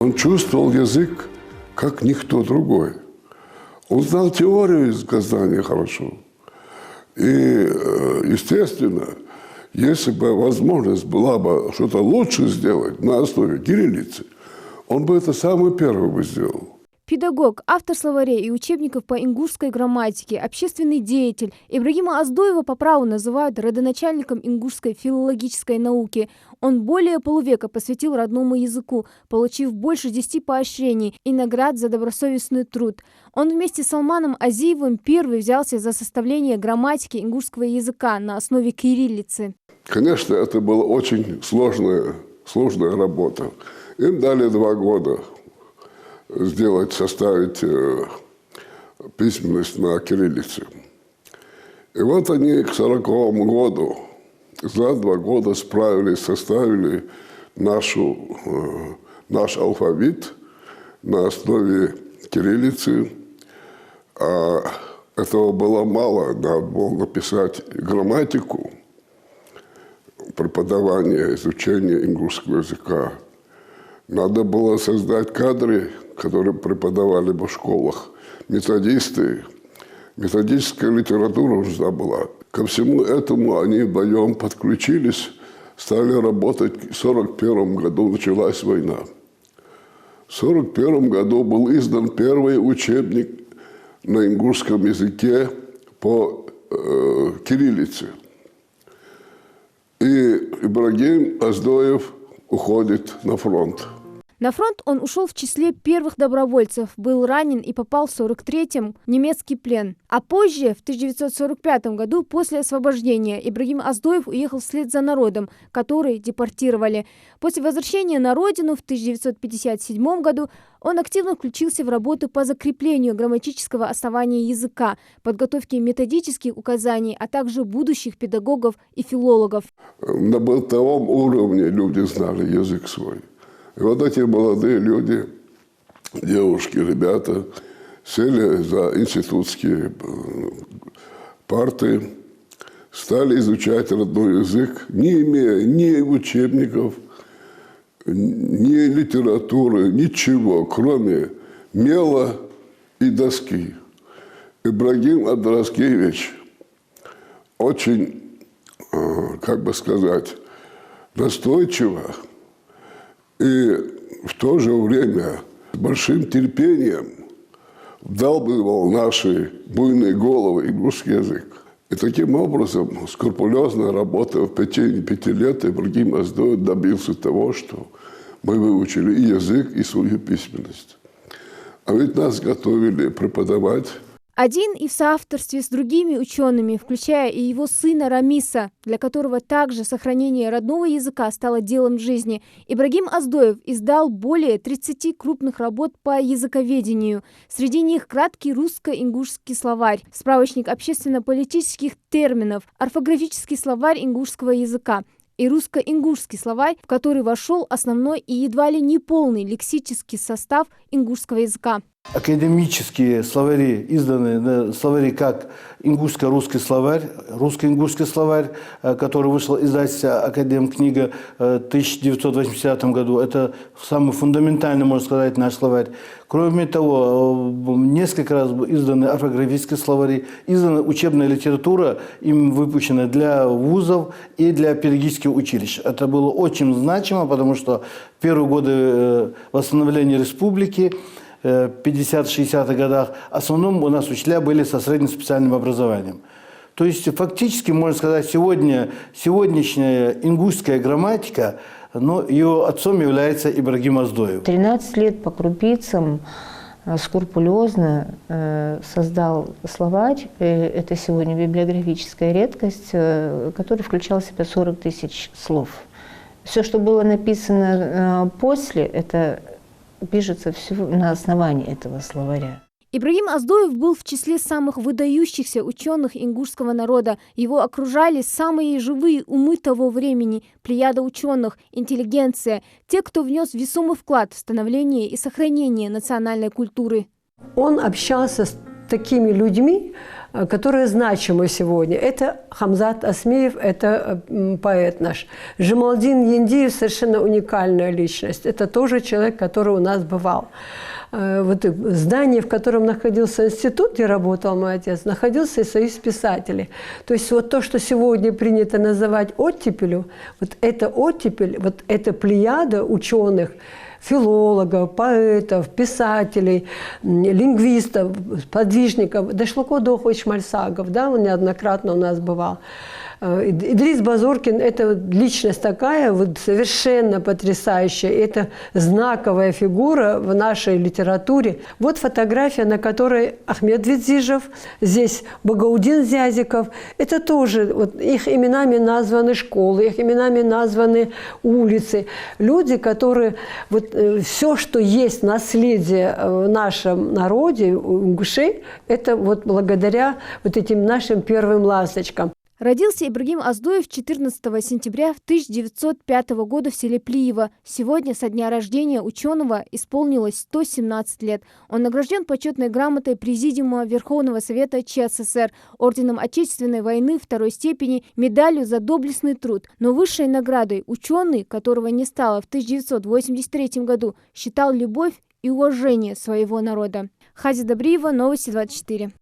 Он чувствовал язык, как никто другой. Он знал теорию языкознания хорошо. И, естественно, если бы возможность была бы что-то лучше сделать на основе кириллицы, он бы это самый первый бы сделал. Педагог, автор словарей и учебников по ингушской грамматике, общественный деятель. Ибрагима Оздоева по праву называют родоначальником ингушской филологической науки. Он более полувека посвятил родному языку, получив больше 10 поощрений и наград за добросовестный труд. Он вместе с Салманом Азиевым первый взялся за составление грамматики ингушского языка на основе кириллицы. Конечно, это была очень сложная работа. Им дали 2 года составить письменность на кириллице. И вот они к 40-му году, за 2 года справились, составили наш алфавит на основе кириллицы. А этого было мало, надо было написать грамматику, преподавание, изучение ингушского языка. Надо было создать кадры, которые преподавали бы в школах, методисты. Методическая литература нужна была. Ко всему этому они вдвоем подключились, стали работать. В 1941 году началась война. В 1941 году был издан первый учебник на ингушском языке по кириллице. И Ибрагим Оздоев уходит на фронт. На фронт он ушел в числе первых добровольцев, был ранен и попал в 1943-м в немецкий плен. А позже, в 1945 году, после освобождения, Ибрагим Оздоев уехал вслед за народом, который депортировали. После возвращения на родину в 1957 году он активно включился в работу по закреплению грамматического основания языка, подготовке методических указаний, а также будущих педагогов и филологов. На бытовом уровне люди знали язык свой. И вот эти молодые люди, девушки, ребята, сели за институтские парты, стали изучать родной язык, не имея ни учебников, ни литературы, ничего, кроме мела и доски. Ибрагим Абдраскевич очень, как бы сказать, настойчиво и в то же время с большим терпением вдалбливал в наши буйные головы ингушский язык. И таким образом, скрупулезно работая в течение 5 лет, Ибрагим Оздоев добился того, что мы выучили и язык, и свою письменность. А ведь нас готовили преподавать. Один и в соавторстве с другими учеными, включая и его сына Рамиса, для которого также сохранение родного языка стало делом жизни, Ибрагим Оздоев издал более 30 крупных работ по языковедению. Среди них краткий русско-ингушский словарь, справочник общественно-политических терминов, орфографический словарь ингушского языка и русско-ингушский словарь, в который вошел основной и едва ли не полный лексический состав ингушского языка. Академические словари, изданы словари как ингушско-русский словарь, русско-ингушский словарь, который вышел из издательства «Академкнига» в 1980 году. Это самый фундаментальный, можно сказать, наш словарь. Кроме того, несколько раз изданы орфографические словари, издана учебная литература, им выпущена для вузов и для педагогических училищ. Это было очень значимо, потому что в первые годы восстановления республики, в 50-60-х годах, в основном у нас учителя были со средним специальным образованием. То есть фактически, можно сказать, сегодняшняя ингушская грамматика, но ее отцом является Ибрагим Оздоев. 13 лет по крупицам скрупулезно создал словарь, это сегодня библиографическая редкость, который включал в себя 40 тысяч слов. Все, что было написано после, это пишется все на основании этого словаря. Ибрагим Оздоев был в числе самых выдающихся ученых ингушского народа. Его окружали самые живые умы того времени, плеяда ученых, интеллигенция, те, кто внес весомый вклад в становление и сохранение национальной культуры. Он общался с такими людьми, которые значимы сегодня. Это Хамзат Асмеев, это поэт наш. Жамалдин Яндиев – совершенно уникальная личность. Это тоже человек, который у нас бывал. Вот здание, в котором находился институт, где работал мой отец, находился и Союз писателей. То есть вот то, что сегодня принято называть оттепелью, вот эта оттепель, вот эта плеяда ученых, филологов, поэтов, писателей, лингвистов, подвижников, Дашлуко Дохович Мальсагов, да, он неоднократно у нас бывал. Идрис Базоркин – это личность такая, вот совершенно потрясающая. Это знаковая фигура в нашей литературе. Вот фотография, на которой Ахмед Ведзижев, здесь Багаудин Зязиков. Это тоже, вот, их именами названы школы, их именами названы улицы. Люди, которые, вот, все, что есть наследие в нашем народе, у ингушей, это вот благодаря вот этим нашим первым ласточкам. Родился Ибрагим Аздоев 14 сентября 1905 года в селе Плиево. Сегодня со дня рождения ученого исполнилось 117 лет. Он награжден почетной грамотой Президиума Верховного Совета ЧССР, орденом Отечественной войны второй степени, медалью за доблестный труд. Но высшей наградой ученый, которого не стало в 1983 году, считал любовь и уважение своего народа. Хази Добриева, Новости 24.